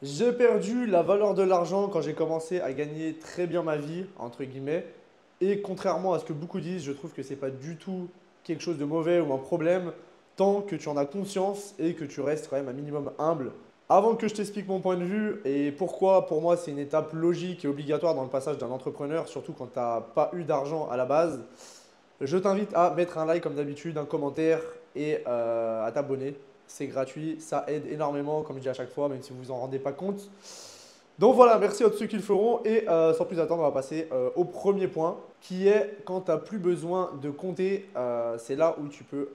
J'ai perdu la valeur de l'argent quand j'ai commencé à gagner très bien ma vie, entre guillemets. Et contrairement à ce que beaucoup disent, je trouve que c'est pas du tout quelque chose de mauvais ou un problème tant que tu en as conscience et que tu restes quand même un minimum humble. Avant que je t'explique mon point de vue et pourquoi pour moi c'est une étape logique et obligatoire dans le passage d'un entrepreneur, surtout quand tu n'as pas eu d'argent à la base, je t'invite à mettre un like comme d'habitude, un commentaire et à t'abonner. C'est gratuit, ça aide énormément, comme je dis à chaque fois, même si vous vous en rendez pas compte. Donc voilà, merci à tous ceux qui le feront. Et sans plus attendre, on va passer au premier point, qui est quand tu n'as plus besoin de compter, c'est là où tu peux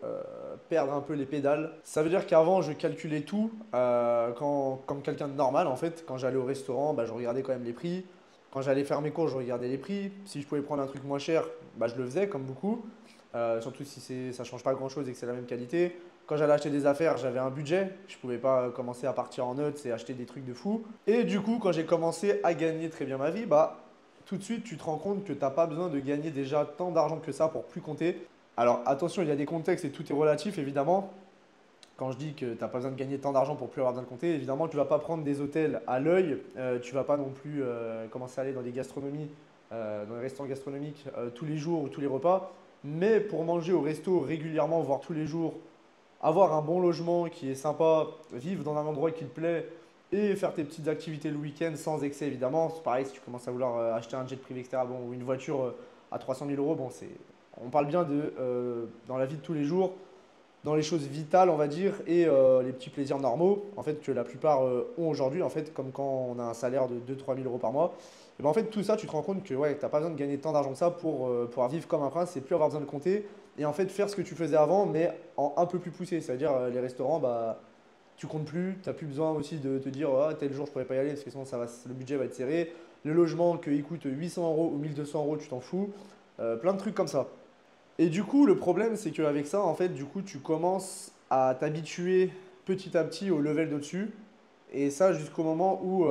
perdre un peu les pédales. Ça veut dire qu'avant, je calculais tout comme quelqu'un de normal, en fait. Quand j'allais au restaurant, bah, je regardais quand même les prix. Quand j'allais faire mes cours, je regardais les prix. Si je pouvais prendre un truc moins cher, bah, je le faisais, comme beaucoup. Surtout si ça ne change pas grand-chose et que c'est la même qualité. Quand j'allais acheter des affaires, j'avais un budget. Je ne pouvais pas commencer à partir en notes et acheter des trucs de fou. Et du coup, quand j'ai commencé à gagner très bien ma vie, bah, tout de suite, tu te rends compte que tu n'as pas besoin de gagner déjà tant d'argent que ça pour plus compter. Alors attention, il y a des contextes et tout est relatif, évidemment. Quand je dis que tu n'as pas besoin de gagner tant d'argent pour plus avoir besoin de compter, évidemment, tu ne vas pas prendre des hôtels à l'œil. Tu ne vas pas non plus commencer à aller dans des gastronomies, dans les restaurants gastronomiques tous les jours ou tous les repas. Mais pour manger au resto régulièrement, voire tous les jours, avoir un bon logement qui est sympa, vivre dans un endroit qui te plaît et faire tes petites activités le week-end sans excès évidemment. C'est pareil si tu commences à vouloir acheter un jet privé, etc. Bon, ou une voiture à 300 000 euros, bon, on parle bien de dans la vie de tous les jours, dans les choses vitales, on va dire, et les petits plaisirs normaux, en fait, que la plupart ont aujourd'hui, en fait, comme quand on a un salaire de 2 000 à 3 000 euros par mois. Et ben, en fait, tout ça, tu te rends compte que ouais, tu n'as pas besoin de gagner tant d'argent que ça pour pouvoir vivre comme un prince et plus avoir besoin de compter. Et en fait, faire ce que tu faisais avant, mais en un peu plus poussé. C'est-à-dire, les restaurants, bah, tu comptes plus, tu n'as plus besoin aussi de te dire, ah, tel jour, je pourrais pas y aller, parce que sinon, le budget va être serré. Le logement, qu'il coûte 800 euros ou 1 200 euros, tu t'en fous. Plein de trucs comme ça. Et du coup, le problème, c'est qu'avec ça, en fait, du coup, tu commences à t'habituer petit à petit au level d'au-dessus. Et ça, jusqu'au moment où,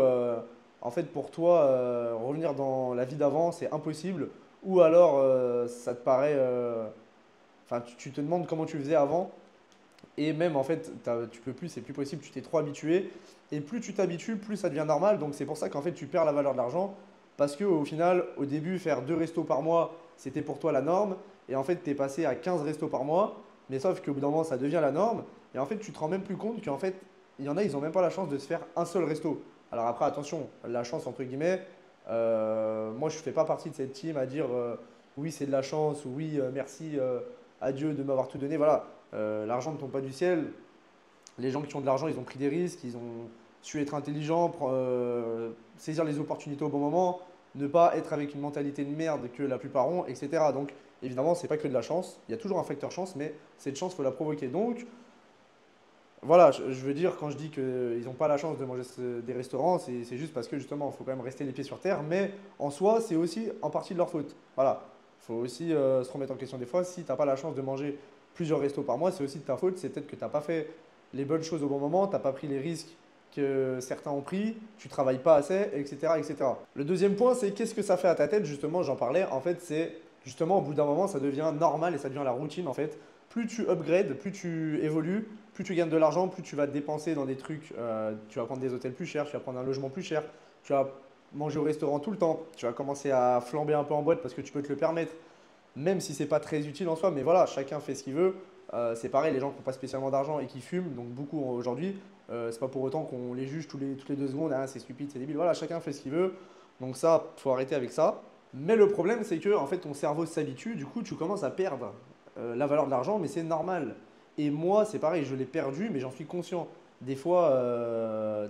en fait, pour toi, revenir dans la vie d'avant, c'est impossible. Ou alors, ça te paraît. Enfin, tu te demandes comment tu faisais avant. Et même, en fait, tu peux plus, c'est plus possible, tu t'es trop habitué. Et plus tu t'habitues, plus ça devient normal. Donc, c'est pour ça qu'en fait, tu perds la valeur de l'argent. Parce qu'au final, au début, faire 2 restos par mois, c'était pour toi la norme. Et en fait, tu es passé à 15 restos par mois. Mais sauf qu'au bout d'un moment, ça devient la norme. Et en fait, tu te rends même plus compte qu'en fait, il y en a, ils n'ont même pas la chance de se faire un seul resto. Alors après, attention, la chance, entre guillemets, moi, je ne fais pas partie de cette team à dire oui, c'est de la chance, ou oui, merci à Dieu de m'avoir tout donné. Voilà, l'argent ne tombe pas du ciel. Les gens qui ont de l'argent, ils ont pris des risques, ils ont su être intelligents, saisir les opportunités au bon moment, ne pas être avec une mentalité de merde que la plupart ont, etc. Donc, évidemment, c'est pas que de la chance. Il y a toujours un facteur chance, mais cette chance, il faut la provoquer. Donc, voilà, je veux dire, quand je dis qu'ils n'ont pas la chance de manger des restaurants, c'est juste parce que justement, il faut quand même rester les pieds sur terre. Mais en soi, c'est aussi en partie de leur faute. Voilà, il faut aussi se remettre en question des fois. Si tu n'as pas la chance de manger plusieurs restos par mois, c'est aussi de ta faute. C'est peut-être que tu n'as pas fait les bonnes choses au bon moment, tu n'as pas pris les risques que certains ont pris, tu travailles pas assez, etc., etc. Le deuxième point, c'est qu'est-ce que ça fait à ta tête, justement, j'en parlais. En fait, c'est justement au bout d'un moment, ça devient normal et ça devient la routine, en fait. Plus tu upgrades, plus tu évolues, plus tu gagnes de l'argent, plus tu vas te dépenser dans des trucs. Tu vas prendre des hôtels plus chers, tu vas prendre un logement plus cher, tu vas manger au restaurant tout le temps, tu vas commencer à flamber un peu en boîte parce que tu peux te le permettre, même si c'est pas très utile en soi, mais voilà, chacun fait ce qu'il veut. C'est pareil, les gens qui n'ont pas spécialement d'argent et qui fument, donc beaucoup aujourd'hui, c'est pas pour autant qu'on les juge toutes les 2 secondes, ah, c'est stupide, c'est débile. Voilà, chacun fait ce qu'il veut. Donc ça, faut arrêter avec ça. Mais le problème, c'est que en fait, ton cerveau s'habitue, du coup, tu commences à perdre la valeur de l'argent, mais c'est normal. Et moi, c'est pareil, je l'ai perdu, mais j'en suis conscient. Des fois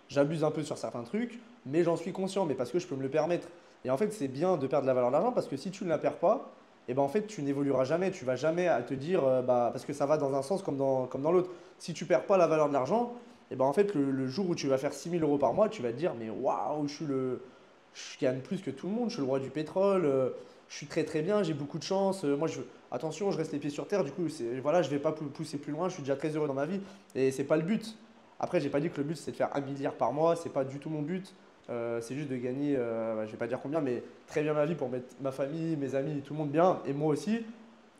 j'abuse un peu sur certains trucs, mais j'en suis conscient, mais parce que je peux me le permettre. Et en fait, c'est bien de perdre la valeur de l'argent parce que si tu ne la perds pas, et ben en fait, tu n'évolueras jamais. Tu vas jamais à te dire, bah, parce que ça va dans un sens comme dans l'autre. Si tu perds pas la valeur de l'argent, et ben en fait, le jour où tu vas faire 6 000 euros par mois, tu vas te dire, mais waouh, je gagne plus que tout le monde, je suis le roi du pétrole, je suis très très bien, j'ai beaucoup de chance. Attention, je reste les pieds sur terre, du coup, voilà, je vais pas pousser plus loin, je suis déjà très heureux dans ma vie et c'est pas le but. Après, j'ai pas dit que le but c'est de faire 1 milliard par mois, c'est pas du tout mon but. C'est juste de gagner, je vais pas dire combien, mais très bien ma vie pour mettre ma famille, mes amis, tout le monde bien et moi aussi.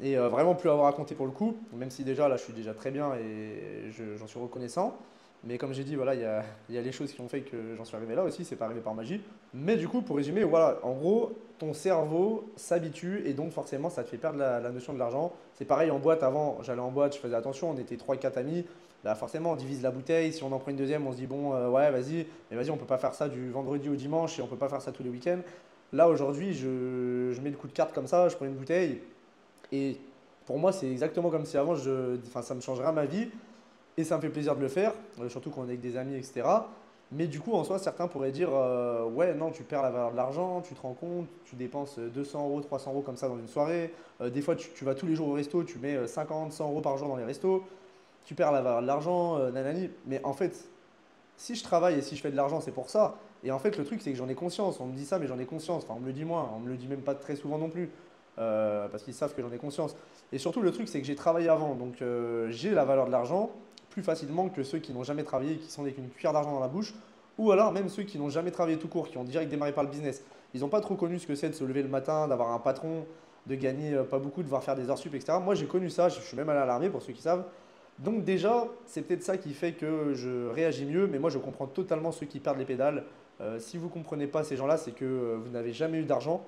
Et vraiment plus avoir à compter pour le coup, même si déjà là je suis déjà très bien et j'en suis reconnaissant. Mais comme j'ai dit, voilà, il y a les choses qui ont fait que j'en suis arrivé là aussi, c'est pas arrivé par magie. Mais du coup, pour résumer, voilà, en gros, ton cerveau s'habitue et donc forcément, ça te fait perdre la notion de l'argent. C'est pareil en boîte, avant, j'allais en boîte, je faisais attention, on était trois quatre amis. Là, forcément, on divise la bouteille. Si on en prend une deuxième, on se dit, bon, ouais, vas-y, mais vas-y, on peut pas faire ça du vendredi au dimanche et on peut pas faire ça tous les week-ends. Là, aujourd'hui, je mets le coup de carte comme ça, je prends une bouteille et pour moi, c'est exactement comme si avant, enfin, ça me changerait ma vie. Et ça me fait plaisir de le faire, surtout quand on est avec des amis, etc. Mais du coup, en soi, certains pourraient dire ouais, non, tu perds la valeur de l'argent, tu te rends compte, tu dépenses 200 euros, 300 euros comme ça dans une soirée. Des fois, tu vas tous les jours au resto, tu mets 50, 100 euros par jour dans les restos, tu perds la valeur de l'argent, nanani. Mais en fait, si je travaille et si je fais de l'argent, c'est pour ça. Et en fait, le truc, c'est que j'en ai conscience. On me dit ça, mais j'en ai conscience. Enfin, on me le dit moins, on me le dit même pas très souvent non plus. Parce qu'ils savent que j'en ai conscience. Et surtout, le truc, c'est que j'ai travaillé avant. Donc, j'ai la valeur de l'argent plus facilement que ceux qui n'ont jamais travaillé, qui sont avec une cuillère d'argent dans la bouche. Ou alors, même ceux qui n'ont jamais travaillé tout court, qui ont direct démarré par le business. Ils n'ont pas trop connu ce que c'est de se lever le matin, d'avoir un patron, de gagner pas beaucoup, de devoir faire des heures sup, etc. Moi, j'ai connu ça. Je suis même allé à l'armée pour ceux qui savent. Donc déjà, c'est peut-être ça qui fait que je réagis mieux, mais moi je comprends totalement ceux qui perdent les pédales. Si vous ne comprenez pas ces gens-là, c'est que vous n'avez jamais eu d'argent.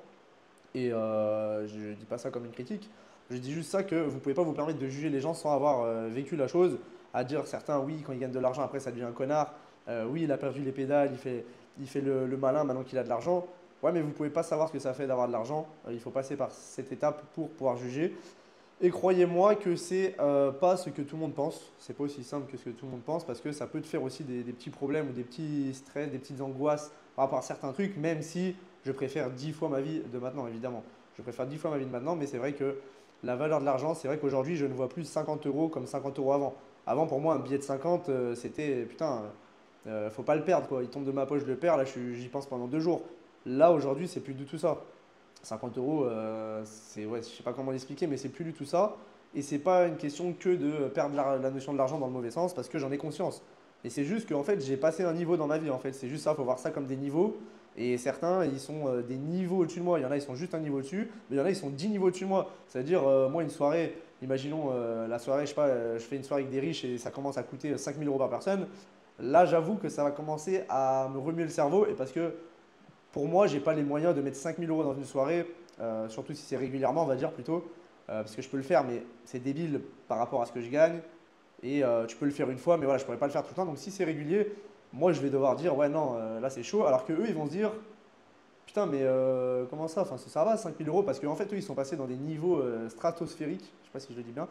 Et je ne dis pas ça comme une critique. Je dis juste ça que vous ne pouvez pas vous permettre de juger les gens sans avoir vécu la chose. À dire certains, oui, quand ils gagnent de l'argent, après ça devient un connard. Oui, il a perdu les pédales, il fait le malin maintenant qu'il a de l'argent. Ouais, mais vous ne pouvez pas savoir ce que ça fait d'avoir de l'argent. Il faut passer par cette étape pour pouvoir juger. Et croyez-moi que c'est pas ce que tout le monde pense. C'est pas aussi simple que ce que tout le monde pense parce que ça peut te faire aussi des petits problèmes ou des petits stress, des petites angoisses par rapport à certains trucs, même si je préfère 10 fois ma vie de maintenant, évidemment. Je préfère 10 fois ma vie de maintenant, mais c'est vrai que la valeur de l'argent, c'est vrai qu'aujourd'hui, je ne vois plus 50 euros comme 50 euros avant. Avant, pour moi, un billet de 50, c'était putain, faut pas le perdre quoi. Il tombe de ma poche, je le perds, là, j'y pense pendant 2 jours. Là, aujourd'hui, c'est plus du tout ça. 50 euros, c'est, ouais, je sais pas comment l'expliquer, mais c'est plus du tout ça. Et c'est pas une question que de perdre la notion de l'argent dans le mauvais sens, parce que j'en ai conscience. Et c'est juste qu'en fait, j'ai passé un niveau dans ma vie, en fait. C'est juste ça, il faut voir ça comme des niveaux. Et certains, ils sont des niveaux au-dessus de moi. Il y en a, ils sont juste un niveau au-dessus, mais il y en a, ils sont 10 niveaux au-dessus de moi. C'est-à-dire, moi, une soirée, imaginons la soirée, je sais pas, je fais une soirée avec des riches et ça commence à coûter 5000 euros par personne. Là, j'avoue que ça va commencer à me remuer le cerveau, et parce que pour moi, j'ai pas les moyens de mettre 5000 euros dans une soirée, surtout si c'est régulièrement, on va dire plutôt, parce que je peux le faire, mais c'est débile par rapport à ce que je gagne. Et tu peux le faire une fois, mais voilà, je pourrais pas le faire tout le temps. Donc si c'est régulier, moi je vais devoir dire, ouais, non, là c'est chaud. Alors que eux, ils vont se dire, putain, mais comment ça? Enfin, ça va, 5000 euros, parce qu'en fait, eux, ils sont passés dans des niveaux stratosphériques, je sais pas si je le dis bien,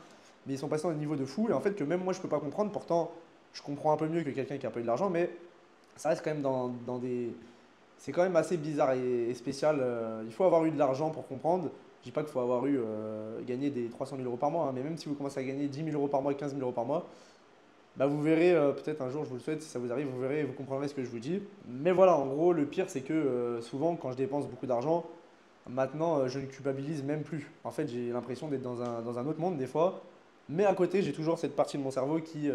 mais ils sont passés dans des niveaux de fou. Et en fait, que même moi, je peux pas comprendre. Pourtant, je comprends un peu mieux que quelqu'un qui a pas eu de l'argent, mais ça reste quand même dans des, c'est quand même assez bizarre et spécial. Il faut avoir eu de l'argent pour comprendre. Je dis pas qu'il faut avoir eu gagné des 300 000 euros par mois, hein, mais même si vous commencez à gagner 10 000 euros par mois, 15 000 euros par mois, bah vous verrez, peut-être un jour, je vous le souhaite, si ça vous arrive, vous verrez et vous comprendrez ce que je vous dis. Mais voilà, en gros, le pire, c'est que souvent, quand je dépense beaucoup d'argent, maintenant, je ne culpabilise même plus. En fait, j'ai l'impression d'être dans un autre monde des fois. Mais à côté, j'ai toujours cette partie de mon cerveau qui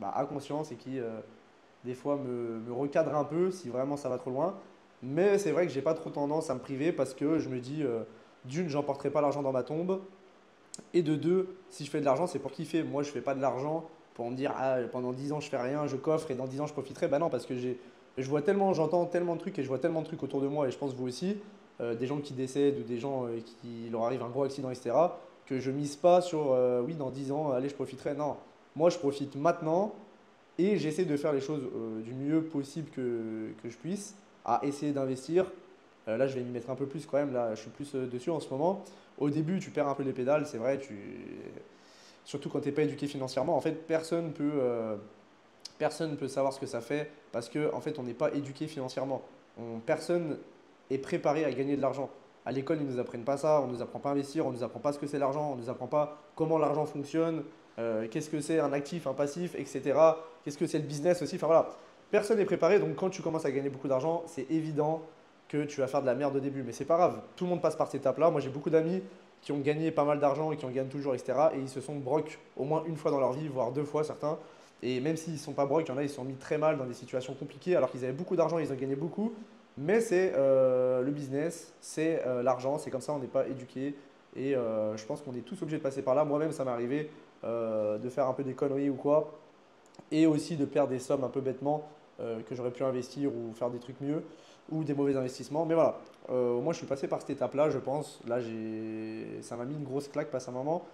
bah, a conscience et qui, des fois me recadre un peu si vraiment ça va trop loin. Mais c'est vrai que j'ai pas trop tendance à me priver parce que je me dis, d'une, j'emporterai pas l'argent dans ma tombe. Et de deux, si je fais de l'argent, c'est pour kiffer. Moi, je fais pas de l'argent pour me dire, ah, pendant 10 ans, je fais rien, je coffre et dans 10 ans, je profiterai. Bah non, parce que je vois tellement, j'entends tellement de trucs et je vois tellement de trucs autour de moi, et je pense vous aussi, des gens qui décèdent ou des gens qui leur arrive un gros accident, etc., que je mise pas sur, oui, dans 10 ans, allez, je profiterai. Non, moi, je profite maintenant et j'essaie de faire les choses du mieux possible que je puisse, à essayer d'investir. Là, je vais m'y mettre un peu plus quand même. Là, je suis plus dessus en ce moment. Au début, tu perds un peu les pédales, c'est vrai. Surtout quand tu n'es pas éduqué financièrement. En fait, personne ne peut savoir ce que ça fait parce qu'en en fait, on n'est pas éduqué financièrement. Personne est préparé à gagner de l'argent. À l'école, ils ne nous apprennent pas ça, on ne nous apprend pas à investir, on ne nous apprend pas ce que c'est l'argent, on ne nous apprend pas comment l'argent fonctionne, qu'est-ce que c'est un actif, un passif, etc. Qu'est-ce que c'est le business aussi. Enfin voilà, personne n'est préparé, donc quand tu commences à gagner beaucoup d'argent, c'est évident que tu vas faire de la merde au début. Mais c'est pas grave, tout le monde passe par cette étape-là. Moi, j'ai beaucoup d'amis qui ont gagné pas mal d'argent et qui en gagnent toujours, etc. Et ils se sont broc au moins une fois dans leur vie, voire deux fois certains. Et même s'ils ne sont pas broke, il y en a, ils se sont mis très mal dans des situations compliquées alors qu'ils avaient beaucoup d'argent, ils ont gagné beaucoup. Mais c'est le business, c'est l'argent, c'est comme ça, on n'est pas éduqué. Et je pense qu'on est tous obligés de passer par là. Moi-même, ça m'est arrivé de faire un peu des conneries ou quoi. et aussi de perdre des sommes un peu bêtement que j'aurais pu investir ou faire des trucs mieux ou des mauvais investissements. Mais voilà, moi je suis passé par cette étape-là, je pense. Là, ça m'a mis une grosse claque passe un moment.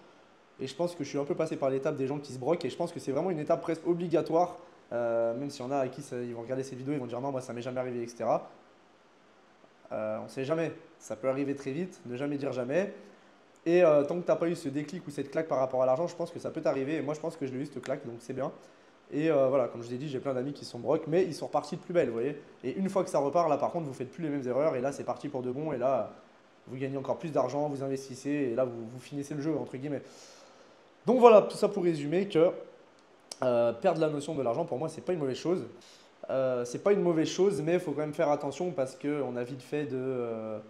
Et je pense que je suis un peu passé par l'étape des gens qui se broquent. Et je pense que c'est vraiment une étape presque obligatoire. Même s'il y en a à qui ils vont regarder ces vidéos, ils vont dire non, moi ça m'est jamais arrivé, etc. On ne sait jamais. Ça peut arriver très vite, ne jamais dire jamais. Et tant que tu n'as pas eu ce déclic ou cette claque par rapport à l'argent, je pense que ça peut t'arriver. Et moi, je pense que je l'ai eu, cette claque, donc c'est bien. Et voilà, comme je l'ai dit, j'ai plein d'amis qui sont brocs, mais ils sont repartis de plus belle, vous voyez. Et une fois que ça repart, là par contre, vous faites plus les mêmes erreurs. Et là, c'est parti pour de bon. Et là, vous gagnez encore plus d'argent, vous investissez. Et là, vous finissez le jeu, entre guillemets. Donc voilà, tout ça pour résumer que perdre la notion de l'argent, pour moi, c'est pas une mauvaise chose. C'est pas une mauvaise chose, mais il faut quand même faire attention parce qu'on a vite fait de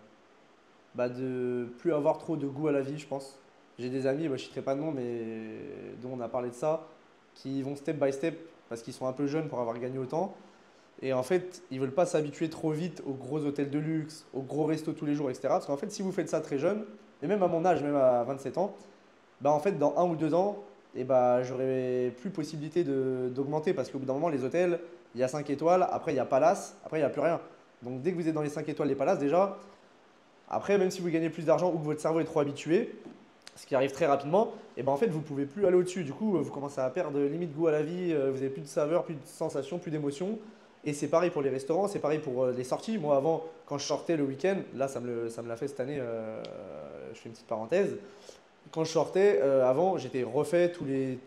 plus avoir trop de goût à la vie, je pense. J'ai des amis, moi, je ne citerai pas de nom, mais dont on a parlé de ça, qui vont step by step parce qu'ils sont un peu jeunes pour avoir gagné autant. Et en fait, ils ne veulent pas s'habituer trop vite aux gros hôtels de luxe, aux gros restos tous les jours, etc. Parce qu'en fait, si vous faites ça très jeune, et même à mon âge, même à 27 ans, bah en fait, dans 1 ou 2 ans, et bah, j'aurai plus possibilité d'augmenter parce qu'au bout d'un moment, les hôtels, il y a 5 étoiles, après il y a Palace, après il n'y a plus rien. Donc dès que vous êtes dans les 5 étoiles, les Palaces, déjà, après, même si vous gagnez plus d'argent ou que votre cerveau est trop habitué, ce qui arrive très rapidement, et ben en fait, vous ne pouvez plus aller au-dessus. Du coup, vous commencez à perdre limite goût à la vie, vous n'avez plus de saveur, plus de sensations, plus d'émotions. Et c'est pareil pour les restaurants, c'est pareil pour les sorties. Moi, avant, quand je sortais le week-end, là, ça me l'a fait cette année, je fais une petite parenthèse. Quand je sortais, avant, j'étais refait toutes les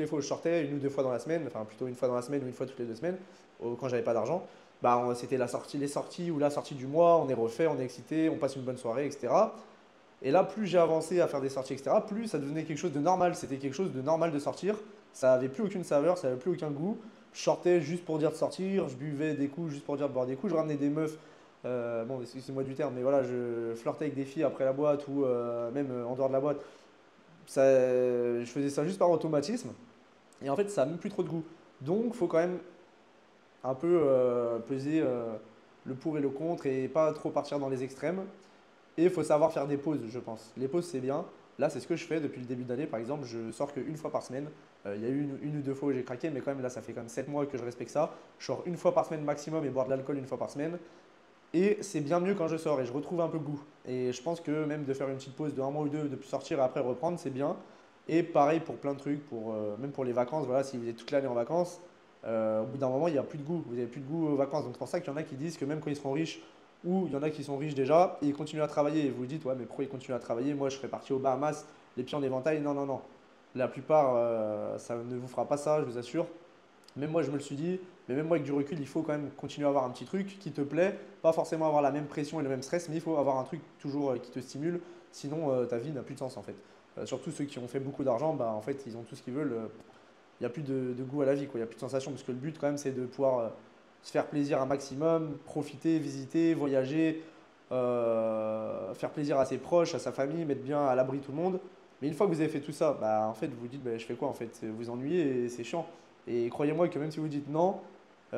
fois où je sortais, 1 ou 2 fois dans la semaine, enfin plutôt une fois dans la semaine ou une fois toutes les 2 semaines, quand j'avais pas d'argent. Bah, c'était la sortie, les sorties ou la sortie du mois, on est refait, on est excité, on passe une bonne soirée, etc. Et là, plus j'ai avancé à faire des sorties, etc., plus ça devenait quelque chose de normal. C'était quelque chose de normal de sortir. Ça avait plus aucune saveur, ça avait plus aucun goût. Je sortais juste pour dire de sortir, je buvais des coups juste pour dire de boire des coups, je ramenais des meufs. Bon, excusez-moi du terme, mais voilà, je flirtais avec des filles après la boîte ou même en dehors de la boîte. Je faisais ça juste par automatisme. Et en fait, ça n'a même plus trop de goût. Donc, il faut quand même un peu peser le pour et le contre et pas trop partir dans les extrêmes. Et il faut savoir faire des pauses, je pense. Les pauses, c'est bien. Là, c'est ce que je fais depuis le début d'année. Par exemple, je sors qu'une fois par semaine. Il y a eu une ou 2 fois où j'ai craqué, mais quand même, là, ça fait quand même 7 mois que je respecte ça. Je sors une fois par semaine maximum et boire de l'alcool une fois par semaine. Et c'est bien mieux quand je sors et je retrouve un peu le goût. Et je pense que même de faire une petite pause de 1 mois ou 2, de plus sortir et après reprendre, c'est bien. Et pareil pour plein de trucs, même pour les vacances. Voilà, si vous êtes toute l'année en vacances, au bout d'un moment, il n'y a plus de goût. Vous n'avez plus de goût aux vacances. Donc c'est pour ça qu'il y en a qui disent que même quand ils seront riches, ou il y en a qui sont riches déjà, et ils continuent à travailler. Et vous vous dites, ouais, mais pourquoi ils continuent à travailler? Moi, je serais parti aux Bahamas, les pieds en éventail. Non, non, non. La plupart, ça ne vous fera pas ça, je vous assure. Même moi, je me le suis dit, mais même moi, avec du recul, il faut quand même continuer à avoir un petit truc qui te plaît. Pas forcément avoir la même pression et le même stress, mais il faut avoir un truc toujours qui te stimule. Sinon, ta vie n'a plus de sens en fait. Surtout ceux qui ont fait beaucoup d'argent, bah, en fait, ils ont tout ce qu'ils veulent. Il n'y a plus de goût à la vie, quoi. Il n'y a plus de sensation. Parce que le but, quand même, c'est de pouvoir se faire plaisir un maximum, profiter, visiter, voyager, faire plaisir à ses proches, à sa famille, mettre bien à l'abri tout le monde. Mais une fois que vous avez fait tout ça, bah, en fait, vous vous dites, bah, je fais quoi en fait? Vous vous ennuyez et c'est chiant. Et croyez-moi que même si vous dites non,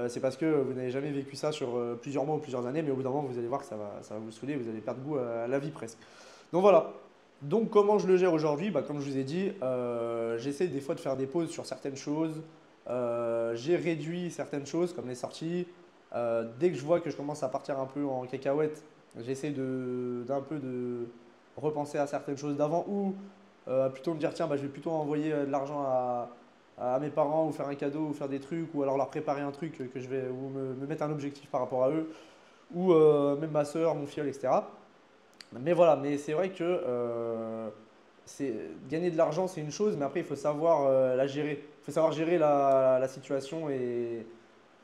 c'est parce que vous n'avez jamais vécu ça sur plusieurs mois ou plusieurs années, mais au bout d'un moment, vous allez voir que ça va vous saouler, vous allez perdre goût à la vie presque. Donc voilà. Donc comment je le gère aujourd'hui? Bah, comme je vous ai dit, j'essaie des fois de faire des pauses sur certaines choses. J'ai réduit certaines choses comme les sorties. Dès que je vois que je commence à partir un peu en cacahuète, j'essaie d'un peu de repenser à certaines choses d'avant ou plutôt me dire tiens, bah, je vais plutôt envoyer de l'argent à mes parents ou faire un cadeau ou faire des trucs ou alors leur préparer un truc que je vais ou me mettre un objectif par rapport à eux ou même ma soeur, mon filleul, etc. Mais voilà, mais c'est vrai que gagner de l'argent, c'est une chose, mais après, il faut savoir la gérer. Il faut savoir gérer la situation et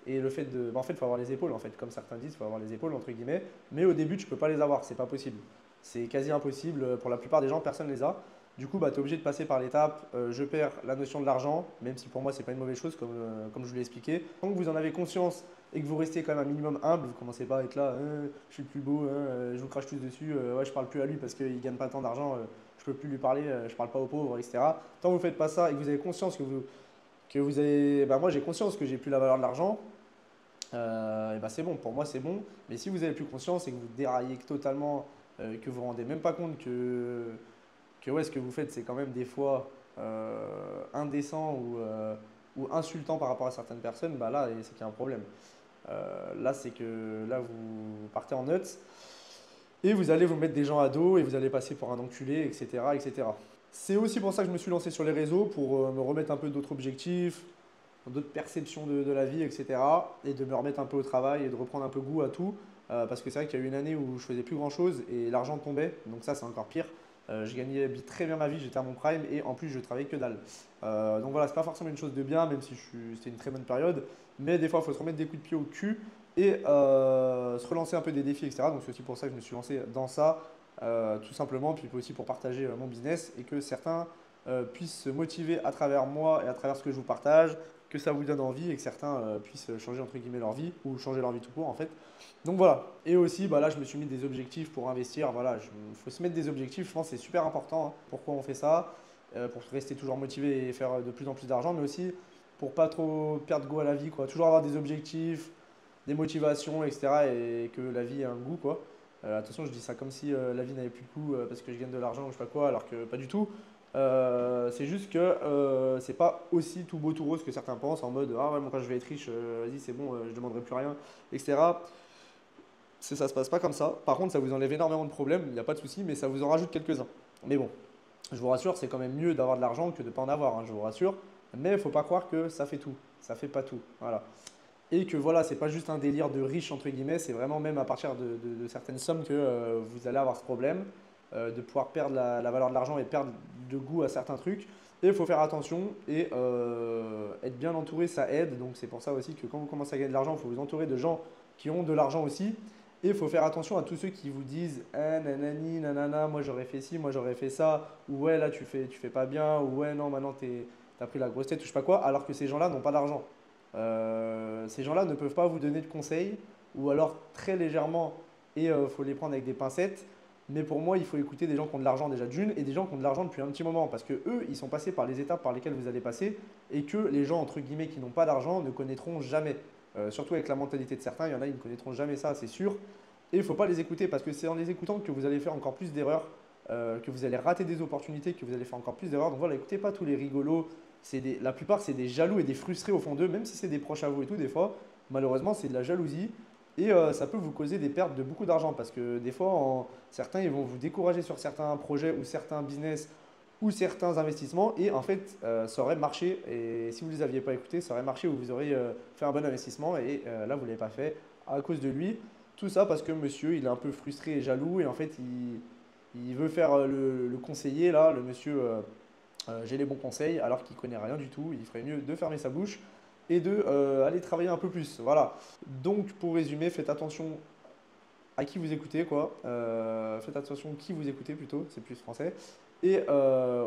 le fait de. Bah, en fait, il faut avoir les épaules, en fait, comme certains disent, il faut avoir les épaules, entre guillemets. Mais au début, tu peux pas les avoir, c'est pas possible. C'est quasi impossible. Pour la plupart des gens, personne ne les a. Du coup, bah, tu es obligé de passer par l'étape. Je perds la notion de l'argent, même si pour moi, c'est pas une mauvaise chose, comme je vous l'ai expliqué. Tant que vous en avez conscience et que vous restez quand même un minimum humble, vous commencez pas à être là, je suis le plus beau, je vous crache tous dessus, ouais, je parle plus à lui parce qu'il gagne pas tant d'argent, je peux plus lui parler, je parle pas aux pauvres, etc. Tant que vous faites pas ça et que vous avez conscience que vous avez. Bah, moi, j'ai conscience que j'ai plus la valeur de l'argent, et bah, c'est bon, pour moi, c'est bon. Mais si vous avez plus conscience et que vous déraillez totalement, que vous vous rendez même pas compte que ouais, ce que vous faites, c'est quand même des fois indécent ou ou insultant par rapport à certaines personnes, bah là, c'est qu'il y a un problème. Là, c'est que là, vous partez en nuts et vous allez vous mettre des gens à dos et vous allez passer pour un enculé, etc., etc. C'est aussi pour ça que je me suis lancé sur les réseaux, pour me remettre un peu d'autres objectifs, d'autres perceptions de la vie, etc. Et de me remettre un peu au travail et de reprendre un peu goût à tout. Parce que c'est vrai qu'il y a eu une année où je faisais plus grand chose et l'argent tombait, donc ça c'est encore pire. Je gagnais très bien ma vie, j'étais à mon prime et en plus je travaillais que dalle. Donc voilà, c'est pas forcément une chose de bien, même si c'était une très bonne période. Mais des fois, il faut se remettre des coups de pied au cul et se relancer un peu des défis, etc. Donc c'est aussi pour ça que je me suis lancé dans ça, tout simplement. Puis aussi pour partager mon business et que certains puissent se motiver à travers moi et à travers ce que je vous partage, que ça vous donne envie et que certains puissent changer entre guillemets leur vie ou changer leur vie tout court en fait. Donc voilà. Et aussi, bah là, je me suis mis des objectifs pour investir. Voilà, il faut se mettre des objectifs. Je pense que c'est super important, hein. Pourquoi on fait ça? Pour rester toujours motivé et faire de plus en plus d'argent, mais aussi pour pas trop perdre goût à la vie, quoi. Toujours avoir des objectifs, des motivations, etc. Et que la vie ait un goût, quoi. Attention, je dis ça comme si la vie n'avait plus de goût parce que je gagne de l'argent ou je sais pas quoi, alors que pas du tout. C'est juste que c'est pas aussi tout beau tout rose que certains pensent en mode ah ouais, moi quand je vais être riche, vas-y c'est bon, je demanderai plus rien, etc. Ça se passe pas comme ça. Par contre, ça vous enlève énormément de problèmes, il n'y a pas de souci, mais ça vous en rajoute quelques-uns. Mais bon, je vous rassure, c'est quand même mieux d'avoir de l'argent que de ne pas en avoir, hein, je vous rassure. Mais il ne faut pas croire que ça fait tout. Ça fait pas tout. Voilà. Et que voilà, c'est pas juste un délire de riche, entre guillemets, c'est vraiment même à partir de certaines sommes que vous allez avoir ce problème de pouvoir perdre la valeur de l'argent et perdre de goût à certains trucs. Et il faut faire attention et être bien entouré, ça aide. Donc c'est pour ça aussi que quand vous commencez à gagner de l'argent, il faut vous entourer de gens qui ont de l'argent aussi. Et il faut faire attention à tous ceux qui vous disent ah, nanani, nanana, moi j'aurais fait ci, moi j'aurais fait ça, ou ouais, là tu fais pas bien, ou ouais, non, maintenant t'as pris la grosse tête, ou je sais pas quoi, alors que ces gens-là n'ont pas d'argent. Ces gens-là ne peuvent pas vous donner de conseils, ou alors très légèrement, et il faut les prendre avec des pincettes. Mais pour moi, il faut écouter des gens qui ont de l'argent déjà d'une et des gens qui ont de l'argent depuis un petit moment. Parce que eux, ils sont passés par les étapes par lesquelles vous allez passer et que les gens, entre guillemets, qui n'ont pas d'argent ne connaîtront jamais. Surtout avec la mentalité de certains, il y en a, ils ne connaîtront jamais ça, c'est sûr. Et il ne faut pas les écouter parce que c'est en les écoutant que vous allez faire encore plus d'erreurs, que vous allez rater des opportunités, que vous allez faire encore plus d'erreurs. Donc voilà, écoutez pas tous les rigolos. La plupart, c'est des jaloux et des frustrés au fond d'eux, même si c'est des proches à vous et tout, des fois. Malheureusement, c'est de la jalousie. Et ça peut vous causer des pertes de beaucoup d'argent parce que des fois, certains ils vont vous décourager sur certains projets ou certains business ou certains investissements et en fait, ça aurait marché. Et si vous ne les aviez pas écoutés, ça aurait marché ou vous auriez fait un bon investissement et là, vous ne l'avez pas fait à cause de lui. Tout ça parce que monsieur, il est un peu frustré et jaloux et en fait, il veut faire le conseiller, là, le monsieur, j'ai les bons conseils alors qu'il connaît rien du tout. Il ferait mieux de fermer sa bouche et de aller travailler un peu plus. Voilà. Donc pour résumer, faites attention à qui vous écoutez, quoi. Faites attention à qui vous écoutez plutôt, c'est plus français. Et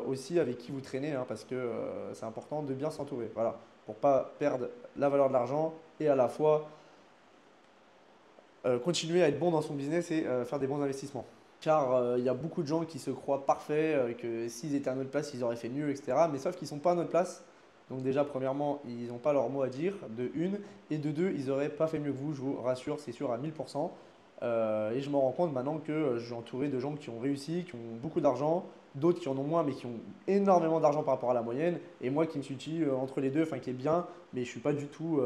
aussi avec qui vous traînez, hein, parce que c'est important de bien s'entourer. Voilà. Pour pas perdre la valeur de l'argent et à la fois continuer à être bon dans son business et faire des bons investissements. Car il y a beaucoup de gens qui se croient parfaits, que s'ils étaient à notre place, ils auraient fait mieux, etc. Mais sauf qu'ils ne sont pas à notre place. Donc déjà, premièrement, ils n'ont pas leur mot à dire, de une. Et de deux, ils n'auraient pas fait mieux que vous, je vous rassure, c'est sûr, à 1000%. Et je me rends compte maintenant que je suis entouré de gens qui ont réussi, qui ont beaucoup d'argent, d'autres qui en ont moins, mais qui ont énormément d'argent par rapport à la moyenne. Et moi qui me situe entre les deux, enfin qui est bien, mais je suis pas du tout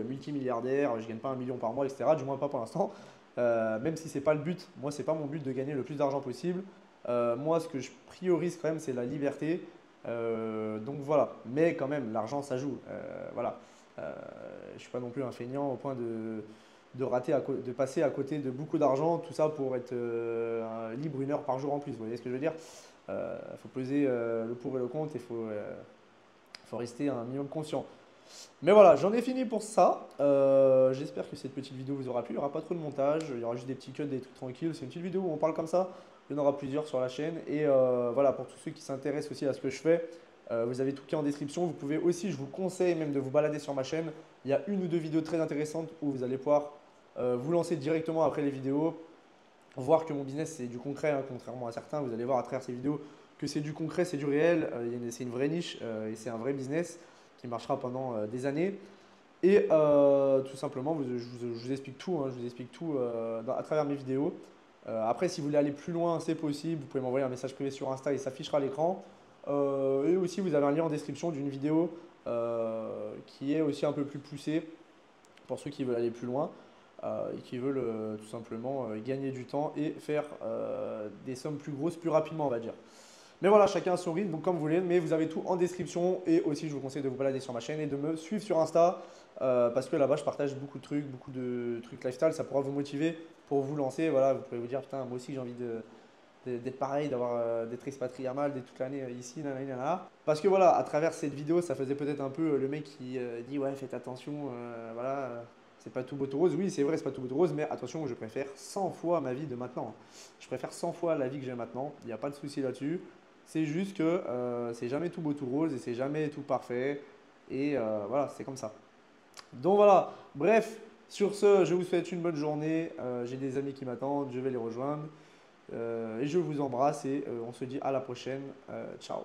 multimilliardaire, je ne gagne pas 1 million par mois, etc. Du moins pas pour l'instant. Même si c'est pas le but, moi c'est pas mon but de gagner le plus d'argent possible. Moi ce que je priorise quand même c'est la liberté. Donc voilà, mais quand même l'argent ça joue. Voilà, je suis pas non plus un feignant au point de passer à côté de beaucoup d'argent, tout ça pour être libre 1 heure par jour en plus. Vous voyez ce que je veux dire? Il faut peser le pour et le contre et faut rester un minimum conscient. Mais voilà, j'en ai fini pour ça. J'espère que cette petite vidéo vous aura plu. Il n'y aura pas trop de montage, il y aura juste des petits cuts, des trucs tranquilles. C'est une petite vidéo où on parle comme ça. Il y en aura plusieurs sur la chaîne. Et voilà, pour tous ceux qui s'intéressent aussi à ce que je fais, vous avez tout qui est en description. Vous pouvez aussi, je vous conseille même de vous balader sur ma chaîne. Il y a 1 ou 2 vidéos très intéressantes où vous allez pouvoir vous lancer directement après les vidéos. Voir que mon business c'est du concret, hein, contrairement à certains. Vous allez voir à travers ces vidéos que c'est du concret, c'est du réel. C'est une vraie niche et c'est un vrai business qui marchera pendant des années. Et tout simplement, je vous explique tout, hein, je vous explique tout à travers mes vidéos. Après, si vous voulez aller plus loin, c'est possible. Vous pouvez m'envoyer un message privé sur Insta et ça s'affichera à l'écran. Et aussi, vous avez un lien en description d'une vidéo qui est aussi un peu plus poussé pour ceux qui veulent aller plus loin et qui veulent tout simplement gagner du temps et faire des sommes plus grosses plus rapidement, on va dire. Mais voilà, chacun a son rythme, donc comme vous voulez, mais vous avez tout en description et aussi je vous conseille de vous balader sur ma chaîne et de me suivre sur Insta parce que là-bas je partage beaucoup de trucs lifestyle, ça pourra vous motiver pour vous lancer. Voilà, vous pouvez vous dire, putain, moi aussi j'ai envie d'être pareil, d'être expatrié à Malte, d'être toute l'année ici, nanana, nanana. Parce que voilà, à travers cette vidéo, ça faisait peut-être un peu le mec qui dit ouais, faites attention, voilà, c'est pas tout beau tout rose. Oui, c'est vrai, c'est pas tout beau tout rose, mais attention, je préfère 100 fois ma vie de maintenant. Je préfère 100 fois la vie que j'ai maintenant, il n'y a pas de souci là-dessus. C'est juste que c'est jamais tout beau tout rose et c'est jamais tout parfait. Et voilà, c'est comme ça. Donc voilà, bref, sur ce, je vous souhaite une bonne journée. J'ai des amis qui m'attendent, je vais les rejoindre. Et je vous embrasse et on se dit à la prochaine. Ciao.